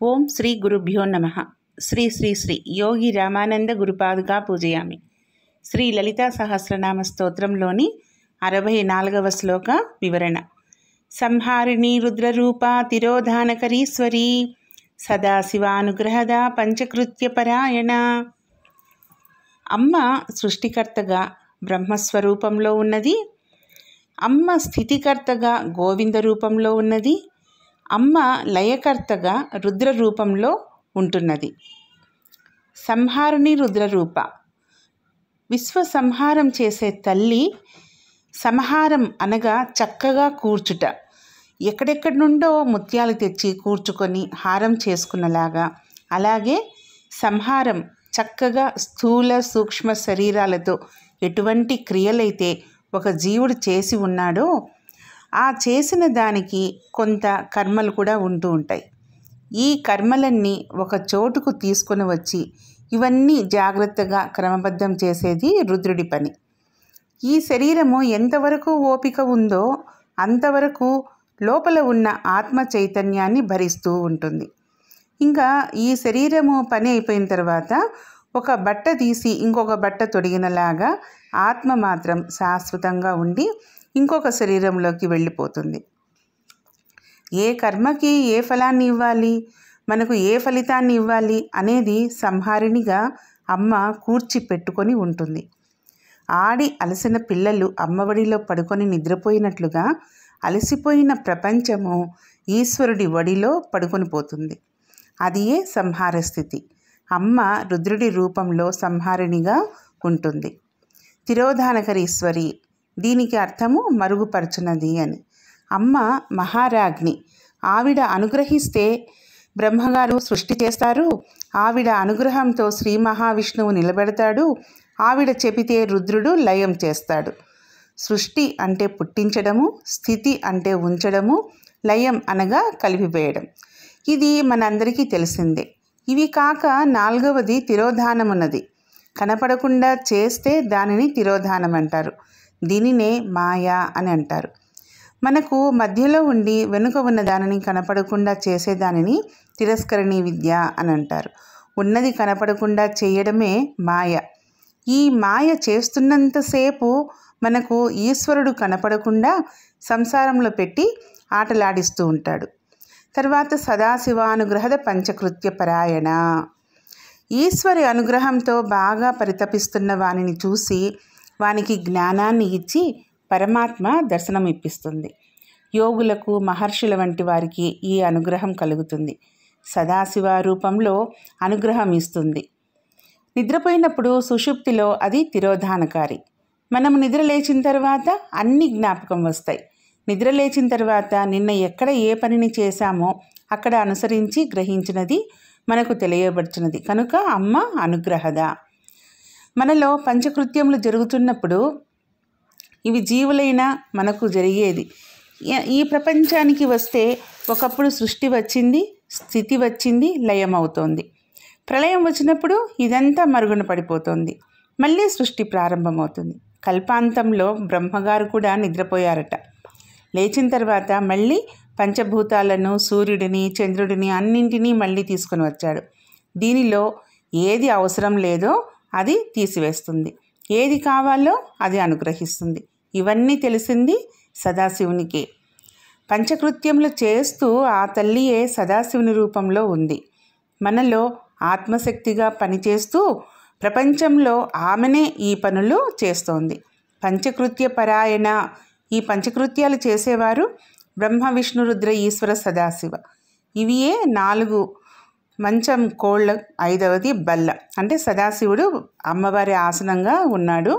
ఓం శ్రీ గురుభ్యో నమః. శ్రీ శ్రీ శ్రీ యోగి రామానంద గురుపాదుగా పూజయామి. శ్రీ లలితా సహస్రనామ స్తోత్రంలోని 64వ శ్లోక వివరణ. సంహారిణీ రుద్రరూపా తిరోధానకరీశ్వరీ సదాశివానుగ్రహద పంచకృత్య పరాయణ. అమ్మ సృష్టికర్తగా బ్రహ్మస్వరూపంలో ఉన్నది. అమ్మ స్థితికర్తగా గోవింద రూపంలో ఉన్నది. అమ్మ లయకర్తగా రుద్ర రూపంలో ఉంటున్నది. సంహారిణి రుద్రరూప, విశ్వ సంహారం చేసే తల్లి. సంహారం అనగా చక్కగా కూర్చుట. ఎక్కడెక్కడి నుండో ముత్యాలు తెచ్చి కూర్చుకొని హారం చేసుకున్నలాగా, అలాగే సంహారం చక్కగా స్థూల సూక్ష్మ శరీరాలతో ఎటువంటి క్రియలైతే ఒక జీవుడు చేసి ఉన్నాడో ఆ చేసిన దానికి కొంత కర్మలు కూడా ఉంటూ ఉంటాయి. ఈ కర్మలన్నీ ఒక చోటుకు తీసుకొని వచ్చి ఇవన్నీ జాగ్రత్తగా క్రమబద్ధం చేసేది రుద్రుడి పని. ఈ శరీరము ఎంతవరకు ఓపిక ఉందో అంతవరకు లోపల ఉన్న ఆత్మ చైతన్యాన్ని భరిస్తూ ఉంటుంది. ఇంకా ఈ శరీరము పని అయిపోయిన తర్వాత ఒక బట్ట తీసి ఇంకొక బట్ట తొడిగినలాగా ఆత్మ మాత్రం శాశ్వతంగా ఉండి ఇంకొక శరీరంలోకి వెళ్ళిపోతుంది. ఏ కర్మకి ఏ ఫలాన్ని ఇవ్వాలి, మనకు ఏ ఫలితాన్ని ఇవ్వాలి అనేది సంహారిణిగా అమ్మ కూర్చి పెట్టుకొని ఉంటుంది. ఆడి అలసిన పిల్లలు అమ్మఒడిలో పడుకొని నిద్రపోయినట్లుగా అలసిపోయిన ప్రపంచము ఈశ్వరుడి ఒడిలో పడుకొని పోతుంది. అది ఏ సంహార స్థితి. అమ్మ రుద్రుడి రూపంలో సంహారిణిగా ఉంటుంది. తిరోధానకరీశ్వరి, దీనికి అర్థము మరుగుపరచునది అని. అమ్మ మహారాజ్ఞి. ఆవిడ అనుగ్రహిస్తే బ్రహ్మగారు సృష్టి చేస్తారు. ఆవిడ అనుగ్రహంతో శ్రీ మహావిష్ణువు నిలబెడతాడు. ఆవిడ చెబితే రుద్రుడు లయం చేస్తాడు. సృష్టి అంటే పుట్టించడము, స్థితి అంటే ఉంచడము, లయం అనగా కలిపివేయడం. ఇది మనందరికీ తెలిసిందే. ఇవి కాక 4వది తిరోధానమున్నది. కనపడకుండా చేస్తే దానిని తిరోధానం అంటారు. దీనినే మాయా అని అంటారు. మనకు మధ్యలో ఉండి వెనుక ఉన్న దానిని కనపడకుండా చేసేదానిని తిరస్కరణీ విద్య అని అంటారు. ఉన్నది కనపడకుండా చేయడమే మాయ. ఈ మాయ చేస్తున్నంతసేపు మనకు ఈశ్వరుడు కనపడకుండా సంసారంలో పెట్టి ఆటలాడిస్తూ ఉంటాడు. తర్వాత సదాశివానుగ్రహద పంచకృత్య పరాయణ. ఈశ్వరి అనుగ్రహంతో బాగా పరితపిస్తున్న వానిని చూసి వానికి జ్ఞానాన్ని ఇచ్చి పరమాత్మ దర్శనం ఇప్పిస్తుంది. యోగులకు మహర్షుల వంటి వారికి ఈ అనుగ్రహం కలుగుతుంది. సదాశివ రూపంలో అనుగ్రహం ఇస్తుంది. నిద్రపోయినప్పుడు సుషుప్తిలో అది తిరోధానకారి. మనం నిద్ర లేచిన తర్వాత అన్ని జ్ఞాపకం వస్తాయి. నిద్ర లేచిన తర్వాత నిన్న ఎక్కడ ఏ పనిని చేశామో అక్కడ అనుసరించి గ్రహించినది మనకు తెలియబడుచున్నది. కనుక అమ్మ అనుగ్రహద. మనలో పంచకృత్యములు జరుగుతున్నప్పుడు ఇవి జీవులైనా మనకు జరిగేది. ఈ ప్రపంచానికి వస్తే ఒకప్పుడు సృష్టి వచ్చింది, స్థితి వచ్చింది, లయం అవుతోంది. ప్రళయం వచ్చినప్పుడు ఇదంతా మరుగున పడిపోతుంది. మళ్ళీ సృష్టి ప్రారంభమవుతుంది. కల్పాంతంలో బ్రహ్మగారు కూడా నిద్రపోయారట. లేచిన తర్వాత మళ్ళీ పంచభూతాలను, సూర్యుడిని, చంద్రుడిని అన్నింటినీ మళ్ళీ తీసుకొని వచ్చాడు. దీనిలో ఏది అవసరం లేదో అది తీసివేస్తుంది, ఏది కావాలో అది అనుగ్రహిస్తుంది. ఇవన్నీ తెలిసింది సదాశివునికే. పంచకృత్యములు చేస్తూ ఆ తల్లియే సదాశివుని రూపంలో ఉంది. మనలో ఆత్మశక్తిగా పనిచేస్తూ ప్రపంచంలో ఆమెనే ఈ పనులు చేస్తోంది. పంచకృత్య పరాయణ. ఈ పంచకృత్యాలు చేసేవారు బ్రహ్మ విష్ణు రుద్ర ఈశ్వర సదాశివ. ఇవియే 4 మంచం కోళ్ళ, 5వది బల్ల. అంటే సదాశివుడు అమ్మవారి ఆసనంగా ఉన్నాడు.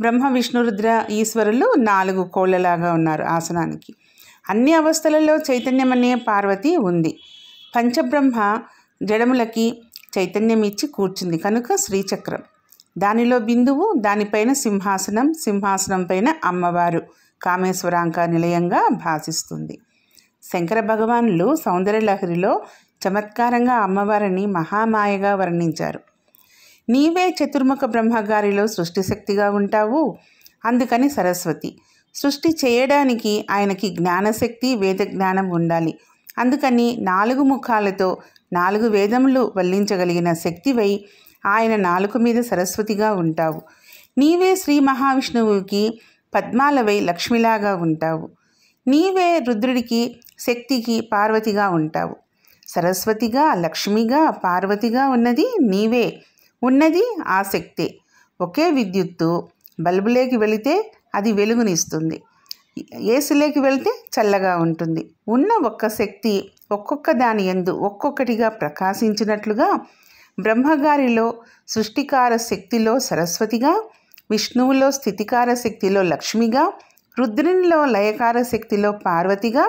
బ్రహ్మ విష్ణు రుద్ర ఈశ్వరులు 4 కోళ్ళలాగా ఉన్నారు ఆసనానికి. అన్ని అవస్థలలో చైతన్యం అనే పార్వతి ఉంది. పంచబ్రహ్మ జడములకి చైతన్యం ఇచ్చి కూర్చుంది కనుక శ్రీచక్రం. దానిలో బిందువు, దానిపైన సింహాసనం, సింహాసనం పైన అమ్మవారు కామేశ్వరాంక నిలయంగా భాసిస్తుంది. శంకర భగవానులు సౌందర్యలహరిలో చమత్కారంగా అమ్మవారిని మహామాయగా వర్ణించారు. నీవే చతుర్ముఖ బ్రహ్మగారిలో సృష్టిశక్తిగా ఉంటావు. అందుకని సరస్వతి. సృష్టి చేయడానికి ఆయనకి జ్ఞానశక్తి, వేద జ్ఞానం ఉండాలి. అందుకని 4 ముఖాలతో 4 వేదములు వల్లించగలిగిన శక్తివై ఆయన నాలుక మీద సరస్వతిగా ఉంటావు. నీవే శ్రీ మహావిష్ణువుకి పద్మాలవై లక్ష్మిలాగా ఉంటావు. నీవే రుద్రుడికి శక్తికి పార్వతిగా ఉంటావు. సరస్వతిగా, లక్ష్మిగా, పార్వతిగా ఉన్నది నీవే. ఉన్నది ఆ శక్తే. ఒకే విద్యుత్తు బల్బులోకి వెళితే అది వెలుగునిస్తుంది, ఏసులోకి వెళితే చల్లగా ఉంటుంది. ఉన్న ఒక్క శక్తి ఒక్కొక్క దాని యందు ఒక్కొక్కటిగా ప్రకాశించినట్లుగా బ్రహ్మగారిలో సృష్టికార శక్తిలో సరస్వతిగా, విష్ణువులో స్థితికార శక్తిలో లక్ష్మిగా, రుద్రునిలో లయకార శక్తిలో పార్వతిగా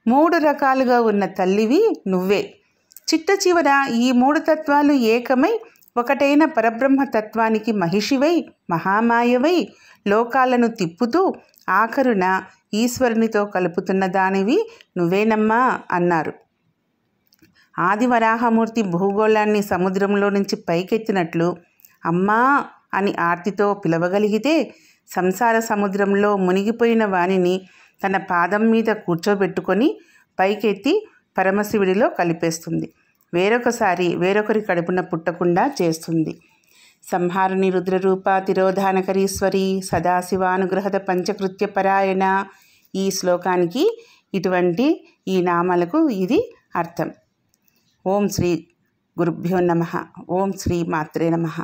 3 రకాలుగా ఉన్న తల్లివి నువ్వే. చిట్ట చివర ఈ 3 తత్వాలు ఏకమై ఒకటైన పరబ్రహ్మ తత్వానికి మహిషివై, మహామాయవై లోకాలను తిప్పుతూ ఆఖరున ఈశ్వరునితో కలుపుతున్న దానివి నువ్వేనమ్మా అన్నారు. ఆదివరాహమూర్తి భూగోళాన్ని సముద్రంలో నుంచి పైకెత్తినట్లు అమ్మా అని ఆర్తితో పిలవగలిగితే సంసార సముద్రంలో మునిగిపోయిన వానిని తన పాదం మీద కూర్చోబెట్టుకొని పైకెత్తి పరమశివుడిలో కలిపేస్తుంది. వేరొకసారి వేరొకరి కడుపున పుట్టకుండా చేస్తుంది. సంహారిణి రుద్రరూప తిరోధానకరీశ్వరి సదాశివానుగ్రహద పంచకృత్య పరాయణ. ఈ శ్లోకానికి ఇటువంటి ఈ నామాలకు ఇది అర్థం. ఓం శ్రీ గురుభ్యో నమః. ఓం శ్రీ మాత్రే నమః.